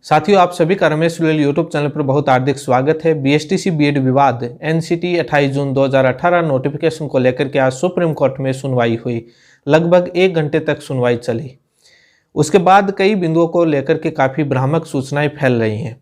साथियों, आप सभी का रमेश रुलेल यूट्यूब चैनल पर बहुत हार्दिक स्वागत है। बीएसटीसी बीएड विवाद एनसीटी 28 जून 2018 नोटिफिकेशन को लेकर के आज सुप्रीम कोर्ट में सुनवाई हुई। लगभग 1 घंटे तक सुनवाई चली। उसके बाद कई बिंदुओं को लेकर के काफ़ी भ्रामक सूचनाएं फैल रही हैं।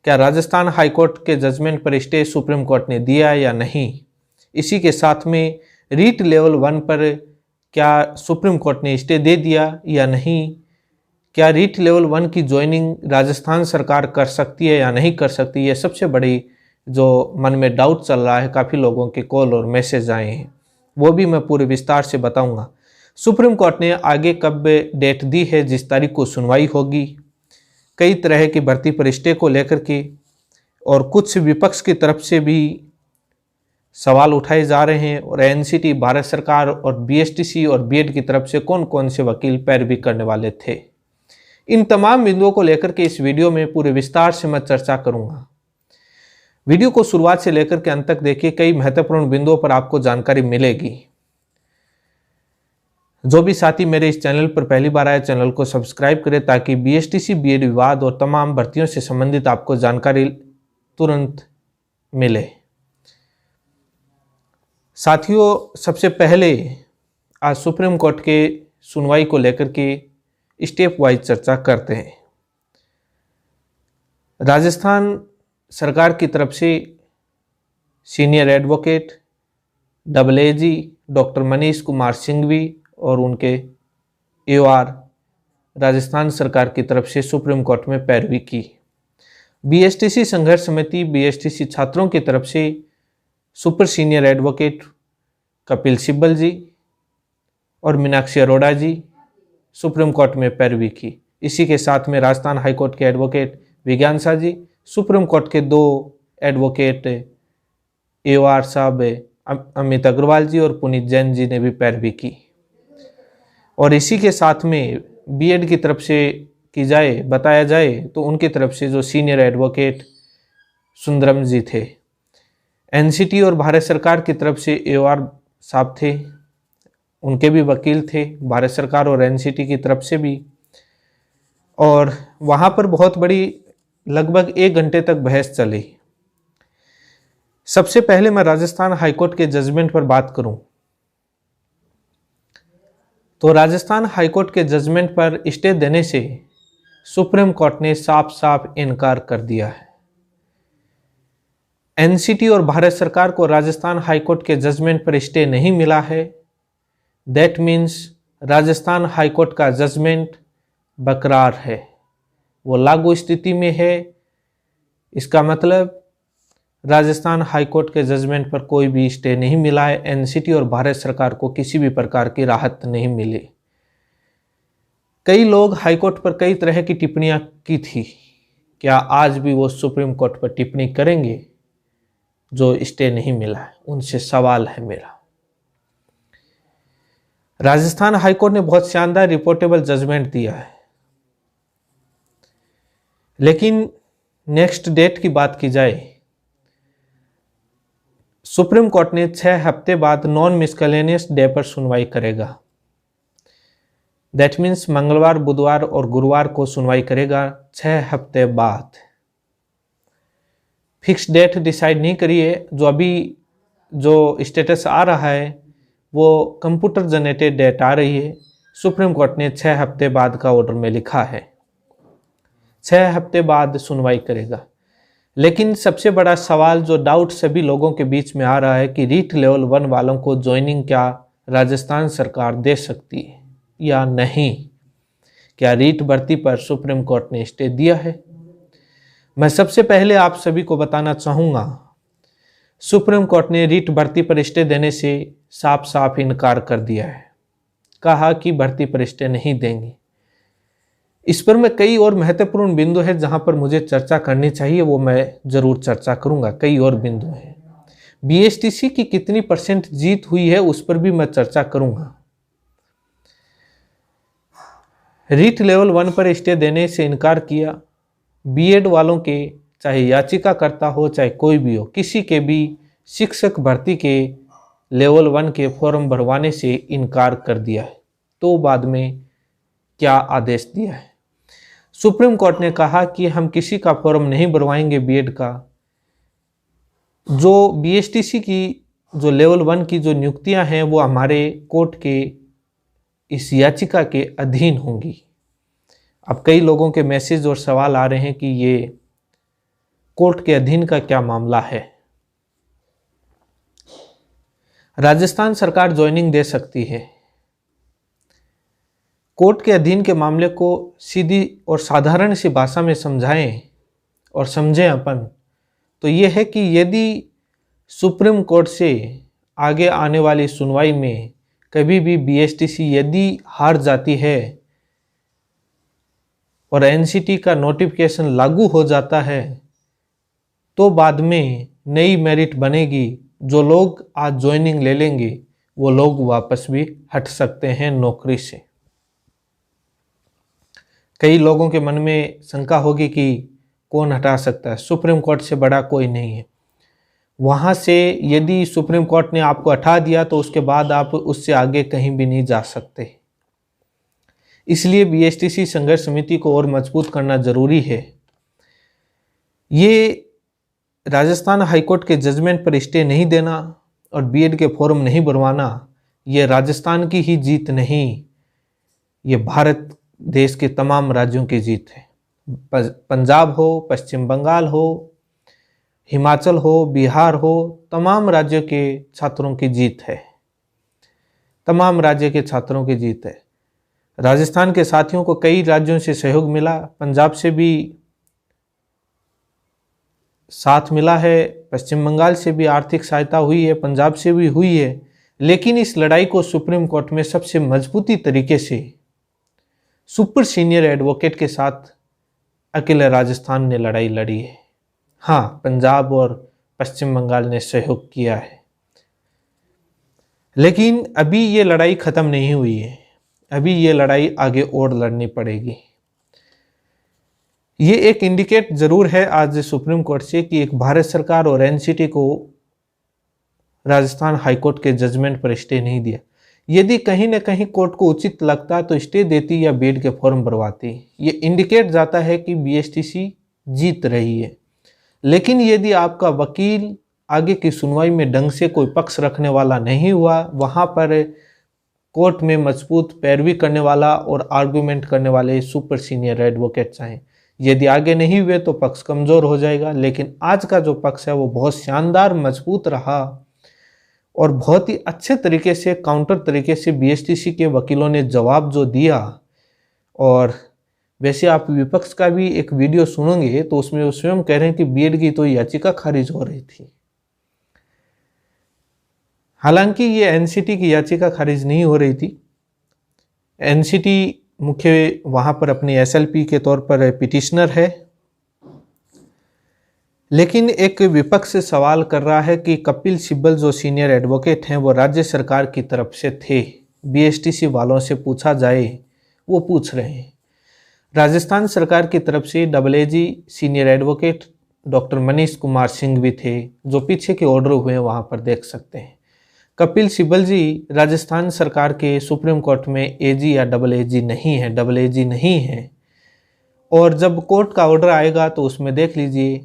क्या राजस्थान हाईकोर्ट के जजमेंट पर स्टे सुप्रीम कोर्ट ने दिया या नहीं? इसी के साथ में रीट लेवल 1 पर क्या सुप्रीम कोर्ट ने स्टे दे दिया या नहीं? क्या रीट लेवल 1 की ज्वाइनिंग राजस्थान सरकार कर सकती है या नहीं कर सकती? ये सबसे बड़ी जो मन में डाउट चल रहा है, काफ़ी लोगों के कॉल और मैसेज आए हैं, वो भी मैं पूरे विस्तार से बताऊंगा। सुप्रीम कोर्ट ने आगे कब डेट दी है जिस तारीख को सुनवाई होगी, कई तरह की भर्ती पर स्टे को लेकर के, और कुछ विपक्ष की तरफ से भी सवाल उठाए जा रहे हैं, और एनसीटी, भारत सरकार और बीएसटीसी और बीएड की तरफ से कौन कौन से वकील पैरवी करने वाले थे। इन तमाम बिंदुओं को लेकर के इस वीडियो में पूरे विस्तार से मैं चर्चा करूंगा। वीडियो को शुरुआत से लेकर के अंत तक देखिए, कई महत्वपूर्ण बिंदुओं पर आपको जानकारी मिलेगी। जो भी साथी मेरे इस चैनल पर पहली बार आए, चैनल को सब्सक्राइब करें ताकि बीएसटीसी बीएड विवाद और तमाम भर्तियों से संबंधित आपको जानकारी तुरंत मिले। साथियों, सबसे पहले आज सुप्रीम कोर्ट के सुनवाई को लेकर के स्टेप वाइज चर्चा करते हैं। राजस्थान सरकार की तरफ से senior advocate AAG doctor Manish Kumar Singhvi और उनके AOR राजस्थान सरकार की तरफ से सुप्रीम कोर्ट में पैरवी की। बीएसटीसी संघर्ष समिति, बीएसटीसी छात्रों की तरफ से super senior advocate Kapil Sibal ji और मीनाक्षी अरोड़ा जी सुप्रीम कोर्ट में पैरवी की। इसी के साथ में राजस्थान हाईकोर्ट के एडवोकेट विज्ञान शाह जी, सुप्रीम कोर्ट के 2 एडवोकेट AOR साहब अमित अग्रवाल जी और पुनीत जैन जी ने भी पैरवी की। और इसी के साथ में बीएड की तरफ से बताया जाए तो उनकी तरफ से जो सीनियर एडवोकेट सुंदरम जी थे। एनसीटी और भारत सरकार की तरफ से AOR साहब थे, उनके भी वकील थे, भारत सरकार और एनसीटी की तरफ से भी। और वहाँ पर बहुत बड़ी लगभग 1 घंटे तक बहस चली। सबसे पहले मैं राजस्थान हाईकोर्ट के जजमेंट पर बात करूं तो राजस्थान हाईकोर्ट के जजमेंट पर स्टे देने से सुप्रीम कोर्ट ने साफ साफ इनकार कर दिया है। एनसीटी और भारत सरकार को राजस्थान हाईकोर्ट के जजमेंट पर स्टे नहीं मिला है। दैट मीन्स राजस्थान हाईकोर्ट का जजमेंट बरकरार है, वो लागू स्थिति में है। इसका मतलब राजस्थान हाईकोर्ट के जजमेंट पर कोई भी स्टे नहीं मिला है। एनसीटी और भारत सरकार को किसी भी प्रकार की राहत नहीं मिली। कई लोग हाईकोर्ट पर कई तरह की टिप्पणियां की थी, क्या आज भी वो सुप्रीम कोर्ट पर टिप्पणी करेंगे जो स्टे नहीं मिला है? उनसे सवाल है मेरा। राजस्थान हाईकोर्ट ने बहुत शानदार रिपोर्टेबल जजमेंट दिया है, लेकिन नेक्स्ट डेट की बात की जाए, सुप्रीम कोर्ट ने 6 हफ्ते बाद नॉन मिसकलेनियस डे पर सुनवाई करेगा। दैट मीन्स मंगलवार, बुधवार और गुरुवार को सुनवाई करेगा 6 हफ्ते बाद। फिक्स डेट डिसाइड नहीं करी है। जो अभी जो स्टेटस आ रहा है वो कंप्यूटर जनरेटेड डेट आ रही है। सुप्रीम कोर्ट ने 6 हफ्ते बाद का ऑर्डर में लिखा है, 6 हफ्ते बाद सुनवाई करेगा। लेकिन सबसे बड़ा सवाल, जो डाउट सभी लोगों के बीच में आ रहा है कि रीट लेवल 1 वालों को ज्वाइनिंग क्या राजस्थान सरकार दे सकती है या नहीं? क्या रीट भर्ती पर सुप्रीम कोर्ट ने स्टे दिया है? मैं सबसे पहले आप सभी को बताना चाहूँगा, सुप्रीम कोर्ट ने रीट भर्ती पर स्टे देने से साफ साफ इनकार कर दिया है। कहा कि भर्ती पर स्टे नहीं देंगे। इस पर मैं कई और महत्वपूर्ण बिंदु है जहां पर मुझे चर्चा करनी चाहिए, वो मैं जरूर चर्चा करूंगा। कई और बिंदु हैं। बीएसटीसी की कितनी % जीत हुई है उस पर भी मैं चर्चा करूंगा। रीट लेवल 1 पर स्टे देने से इनकार किया। बीएड वालों के, चाहे याचिकाकर्ता हो चाहे कोई भी हो, किसी के भी शिक्षक भर्ती के लेवल 1 के फॉर्म भरवाने से इनकार कर दिया है। तो बाद में क्या आदेश दिया है? सुप्रीम कोर्ट ने कहा कि हम किसी का फॉर्म नहीं भरवाएंगे बीएड का जो बीएसटीसी की जो लेवल 1 की जो नियुक्तियां हैं वो हमारे कोर्ट के इस याचिका के अधीन होंगी। अब कई लोगों के मैसेज और सवाल आ रहे हैं कि ये कोर्ट के अधीन का क्या मामला है। राजस्थान सरकार ज्वाइनिंग दे सकती है। कोर्ट के अधीन के मामले को सीधी और साधारण सी भाषा में समझाएं और समझें अपन तो ये है कि यदि सुप्रीम कोर्ट से आगे आने वाली सुनवाई में कभी भी बीएसटीसी यदि हार जाती है और एनसीटी का नोटिफिकेशन लागू हो जाता है तो बाद में नई मेरिट बनेगी। जो लोग आज ज्वाइनिंग ले लेंगे वो लोग वापस भी हट सकते हैं नौकरी से। कई लोगों के मन में शंका होगी कि कौन हटा सकता है, सुप्रीम कोर्ट से बड़ा कोई नहीं है। वहाँ से यदि सुप्रीम कोर्ट ने आपको हटा दिया तो उसके बाद आप उससे आगे कहीं भी नहीं जा सकते। इसलिए बीएसटीसी संघर्ष समिति को और मजबूत करना जरूरी है। ये राजस्थान हाईकोर्ट के जजमेंट पर स्टे नहीं देना और बीएड के फॉर्म नहीं भरवाना ये राजस्थान की ही जीत नहीं, ये भारत देश के तमाम राज्यों की जीत है। पंजाब हो, पश्चिम बंगाल हो, हिमाचल हो, बिहार हो, तमाम राज्यों के छात्रों की जीत है। तमाम राज्य के छात्रों की जीत है। राजस्थान के साथियों को कई राज्यों से सहयोग मिला, पंजाब से भी साथ मिला है, पश्चिम बंगाल से भी आर्थिक सहायता हुई है, पंजाब से भी हुई है। लेकिन इस लड़ाई को सुप्रीम कोर्ट में सबसे मजबूती तरीके से सुपर सीनियर एडवोकेट के साथ अकेले राजस्थान ने लड़ाई लड़ी है। हाँ, पंजाब और पश्चिम बंगाल ने सहयोग किया है, लेकिन अभी ये लड़ाई खत्म नहीं हुई है। अभी ये लड़ाई आगे और लड़नी पड़ेगी। ये एक इंडिकेट जरूर है आज सुप्रीम कोर्ट से कि एक भारत सरकार और एनसीटी को राजस्थान हाईकोर्ट के जजमेंट पर स्टे नहीं दिया। यदि कहीं ना कहीं कोर्ट को उचित लगता तो स्टे देती या बीएड के फॉर्म भरवाती। ये इंडिकेट जाता है कि बीएसटीसी जीत रही है। लेकिन यदि आपका वकील आगे की सुनवाई में ढंग से कोई पक्ष रखने वाला नहीं हुआ, वहाँ पर कोर्ट में मजबूत पैरवी करने वाला और आर्गुमेंट करने वाले सुपर सीनियर एडवोकेट चाहें, यदि आगे नहीं हुए तो पक्ष कमज़ोर हो जाएगा। लेकिन आज का जो पक्ष है वो बहुत शानदार मजबूत रहा और बहुत ही अच्छे तरीके से काउंटर तरीके से बीएसटीसी के वकीलों ने जवाब जो दिया। और वैसे आप विपक्ष का भी एक वीडियो सुनोगे तो उसमें वो स्वयं कह रहे हैं कि बीएड की तो याचिका खारिज हो रही थी। हालांकि ये एनसीटी की याचिका खारिज नहीं हो रही थी। एनसीटी मुख्य वहाँ पर अपनी एसएलपी के तौर पर पिटिशनर है, लेकिन एक विपक्ष सवाल कर रहा है कि कपिल सिब्बल जो सीनियर एडवोकेट हैं वो राज्य सरकार की तरफ से थे। बीएसटीसी वालों से पूछा जाए, वो पूछ रहे हैं। राजस्थान सरकार की तरफ से AAG senior advocate doctor Manish Kumar Singh भी थे, जो पीछे के ऑर्डर हुए हैं वहाँ पर देख सकते हैं। कपिल सिब्बल जी राजस्थान सरकार के सुप्रीम कोर्ट में एजी या एएजी नहीं है, एएजी नहीं है। और जब कोर्ट का ऑर्डर आएगा तो उसमें देख लीजिए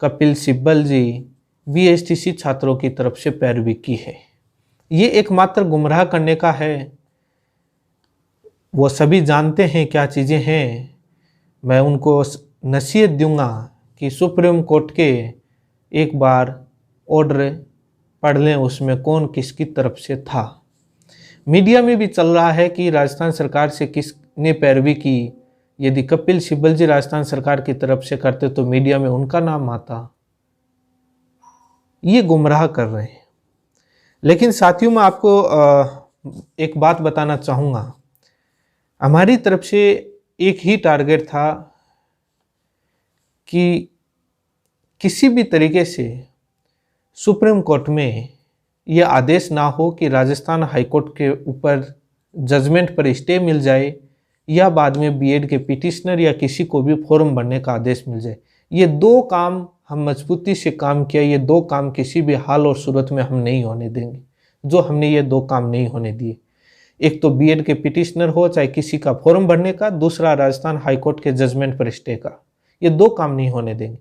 कपिल सिब्बल जी बीएसटीसी छात्रों की तरफ से पैरवी की है। ये एकमात्र गुमराह करने का है। वो सभी जानते हैं क्या चीज़ें हैं। मैं उनको नसीहत दूंगा कि सुप्रीम कोर्ट के एक बार ऑर्डर पढ़ लें, उसमें कौन किसकी तरफ से था। मीडिया में भी चल रहा है कि राजस्थान सरकार से किसने पैरवी की। यदि कपिल सिब्बल जी राजस्थान सरकार की तरफ से करते तो मीडिया में उनका नाम आता। ये गुमराह कर रहे हैं। लेकिन साथियों, मैं आपको एक बात बताना चाहूँगा। हमारी तरफ से एक ही टारगेट था कि किसी भी तरीके से सुप्रीम कोर्ट में यह आदेश ना हो कि राजस्थान हाईकोर्ट के ऊपर जजमेंट पर स्टे मिल जाए या बाद में बीएड के पिटिशनर या किसी को भी फॉर्म भरने का आदेश मिल जाए। ये दो काम हम मजबूती से काम किया। ये दो काम किसी भी हाल और सूरत में हम नहीं होने देंगे। जो हमने ये दो काम नहीं होने दिए। एक तो बीएड के पिटिशनर हो चाहे किसी का फॉर्म भरने का, दूसरा राजस्थान हाईकोर्ट के जजमेंट पर स्टे का। ये दो काम नहीं होने देंगे।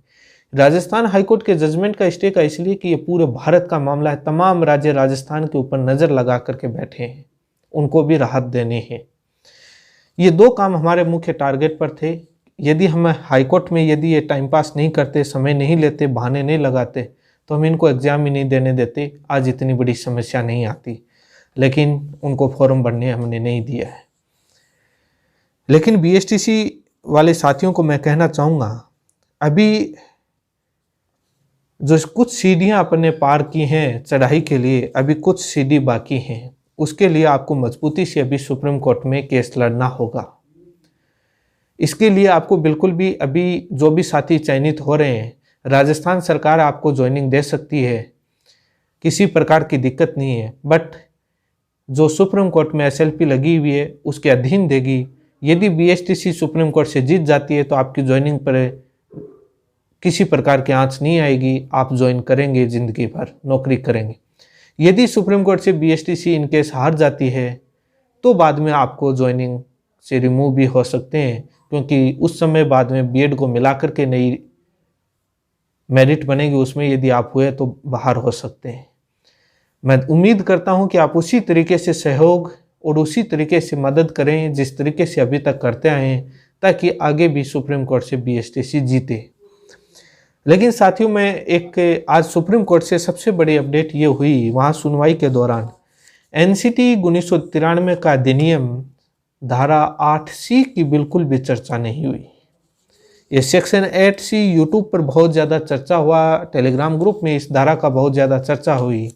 राजस्थान हाईकोर्ट के जजमेंट का स्टे का इसलिए कि ये पूरे भारत का मामला है, तमाम राज्य राजस्थान के ऊपर नजर लगा करके बैठे हैं, उनको भी राहत देनी है। ये दो काम हमारे मुख्य टारगेट पर थे। यदि हम हाईकोर्ट में यदि ये टाइम पास नहीं करते, समय नहीं लेते, बहाने नहीं लगाते, तो हम इनको एग्जाम ही नहीं देने देते, आज इतनी बड़ी समस्या नहीं आती। लेकिन उनको फॉर्म भरने हमने नहीं दिया है। लेकिन बीएसटीसी वाले साथियों को मैं कहना चाहूँगा, अभी जो कुछ सीढ़ियाँ अपने पार की हैं चढ़ाई के लिए, अभी कुछ सीढ़ी बाकी हैं। उसके लिए आपको मजबूती से अभी सुप्रीम कोर्ट में केस लड़ना होगा। इसके लिए आपको बिल्कुल भी अभी जो भी साथी चयनित हो रहे हैं, राजस्थान सरकार आपको ज्वाइनिंग दे सकती है, किसी प्रकार की दिक्कत नहीं है। बट जो सुप्रीम कोर्ट में एसएलपी लगी हुई है उसके अधीन देगी। यदि बीएसटीसी सुप्रीम कोर्ट से जीत जाती है तो आपकी ज्वाइनिंग पर किसी प्रकार की आंच नहीं आएगी, आप ज्वाइन करेंगे, जिंदगी भर नौकरी करेंगे। यदि सुप्रीम कोर्ट से बीएसटीसी इनकेस हार जाती है तो बाद में आपको ज्वाइनिंग से रिमूव भी हो सकते हैं, क्योंकि उस समय बाद में बीएड को मिला करके नई मेरिट बनेगी, उसमें यदि आप हुए तो बाहर हो सकते हैं। मैं उम्मीद करता हूं कि आप उसी तरीके से सहयोग और उसी तरीके से मदद करें जिस तरीके से अभी तक करते आए हैं, ताकि आगे भी सुप्रीम कोर्ट से बीएसटीसी जीते। लेकिन साथियों, मैं आज सुप्रीम कोर्ट से सबसे बड़ी अपडेट ये हुई, वहाँ सुनवाई के दौरान एनसीटी 1993 का अधिनियम धारा 8C की बिल्कुल भी चर्चा नहीं हुई। ये सेक्शन 8C यूट्यूब पर बहुत ज़्यादा चर्चा हुआ, टेलीग्राम ग्रुप में इस धारा का बहुत ज़्यादा चर्चा हुई,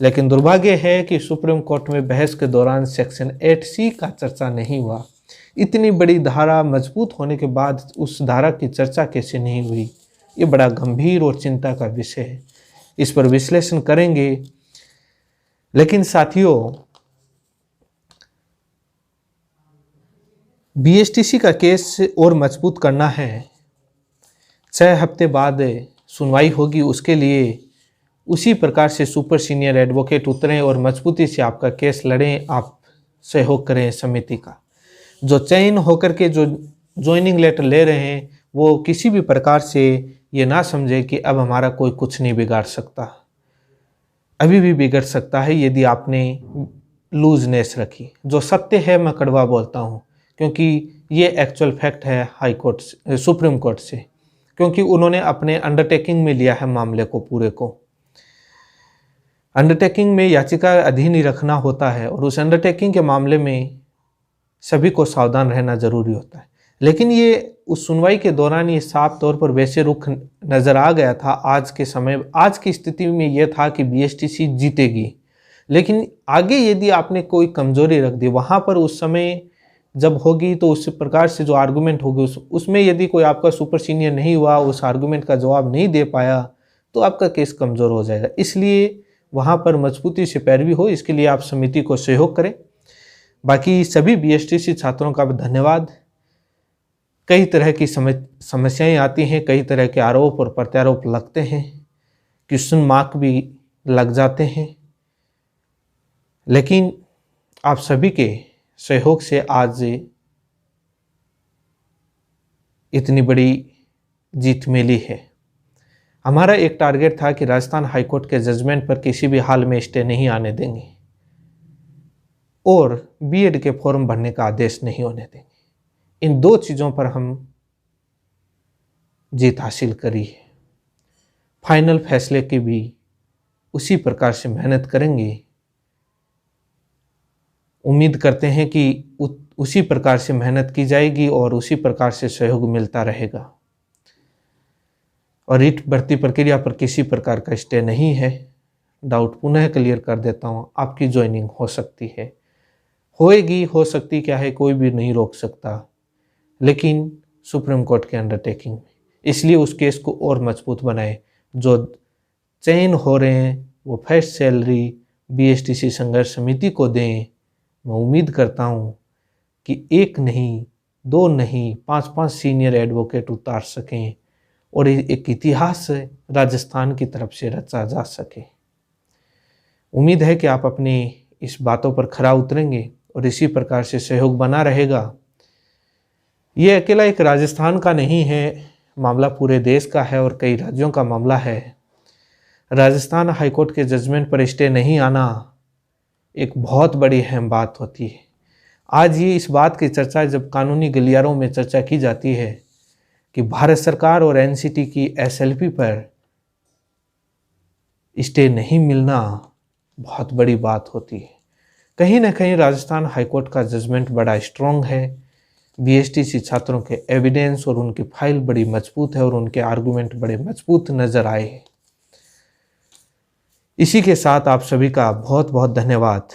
लेकिन दुर्भाग्य है कि सुप्रीम कोर्ट में बहस के दौरान सेक्शन 8C का चर्चा नहीं हुआ। इतनी बड़ी धारा मजबूत होने के बाद उस धारा की चर्चा कैसे नहीं हुई, ये बड़ा गंभीर और चिंता का विषय है। इस पर विश्लेषण करेंगे। लेकिन साथियों, बीएसटीसी का केस और मजबूत करना है। 6 हफ्ते बाद सुनवाई होगी, उसके लिए उसी प्रकार से सुपर सीनियर एडवोकेट उतरें और मजबूती से आपका केस लड़ें, आप सहयोग करें समिति का। जो चयन होकर के जो ज्वाइनिंग लेटर ले रहे हैं वो किसी भी प्रकार से ये ना समझे कि अब हमारा कोई कुछ नहीं बिगाड़ सकता। अभी भी बिगड़ सकता है यदि आपने लूजनेस रखी। जो सत्य है मैं कड़वा बोलता हूँ, क्योंकि ये एक्चुअल फैक्ट है हाई कोर्ट से, सुप्रीम कोर्ट से, क्योंकि उन्होंने अपने अंडरटेकिंग में लिया है मामले को पूरे को। अंडरटेकिंग में याचिका अधीन ही रखना होता है और उस अंडरटेकिंग के मामले में सभी को सावधान रहना जरूरी होता है। लेकिन ये उस सुनवाई के दौरान ये साफ तौर पर वैसे रुख नज़र आ गया था। आज के समय, आज की स्थिति में ये था कि बीएसटीसी जीतेगी, लेकिन आगे यदि आपने कोई कमजोरी रख दी, वहाँ पर उस समय जब होगी तो उस प्रकार से जो आर्गूमेंट होगी उसमें यदि कोई आपका सुपर सीनियर नहीं हुआ, उस आर्गूमेंट का जवाब नहीं दे पाया, तो आपका केस कमज़ोर हो जाएगा। इसलिए वहाँ पर मजबूती से पैरवी हो, इसके लिए आप समिति को सहयोग करें। बाकी सभी बीएसटीसी छात्रों का धन्यवाद। कई तरह की समस्याएं आती हैं, कई तरह के आरोप और प्रत्यारोप लगते हैं, क्वेश्चन मार्क भी लग जाते हैं, लेकिन आप सभी के सहयोग से आज इतनी बड़ी जीत मिली है। हमारा एक टारगेट था कि राजस्थान हाईकोर्ट के जजमेंट पर किसी भी हाल में स्टे नहीं आने देंगे और बीएड के फॉर्म भरने का आदेश नहीं होने देंगे। इन दो चीज़ों पर हम जीत हासिल करी है। फाइनल फैसले की भी उसी प्रकार से मेहनत करेंगे। उम्मीद करते हैं कि उसी प्रकार से मेहनत की जाएगी और उसी प्रकार से सहयोग मिलता रहेगा। और रीट भर्ती प्रक्रिया पर किसी प्रकार का स्टे नहीं है। डाउट पुनः क्लियर कर देता हूँ, आपकी ज्वाइनिंग हो सकती है, होएगी, हो सकती क्या है, कोई भी नहीं रोक सकता, लेकिन सुप्रीम कोर्ट के अंडरटेकिंग में। इसलिए उस केस को और मजबूत बनाए। जो चयन हो रहे हैं वो फर्स्ट सैलरी बीएसटीसी संघर्ष समिति को दें। मैं उम्मीद करता हूँ कि 1 नहीं, 2 नहीं, 5-5 सीनियर एडवोकेट उतार सकें और एक इतिहास राजस्थान की तरफ से रचा जा सके। उम्मीद है कि आप अपनी इस बातों पर खरा उतरेंगे और इसी प्रकार से सहयोग बना रहेगा। ये अकेला एक राजस्थान का नहीं है, मामला पूरे देश का है और कई राज्यों का मामला है। राजस्थान हाईकोर्ट के जजमेंट पर स्टे नहीं आना एक बहुत बड़ी अहम बात होती है। आज ये इस बात की चर्चा जब कानूनी गलियारों में चर्चा की जाती है कि भारत सरकार और एनसीटी की एसएलपी पर स्टे नहीं मिलना बहुत बड़ी बात होती है। कहीं ना कहीं राजस्थान हाईकोर्ट का जजमेंट बड़ा स्ट्रॉन्ग है। बीएसटीसी छात्रों के एविडेंस और उनकी फाइल बड़ी मजबूत है और उनके आर्गुमेंट बड़े मजबूत नजर आए। इसी के साथ आप सभी का बहुत बहुत धन्यवाद।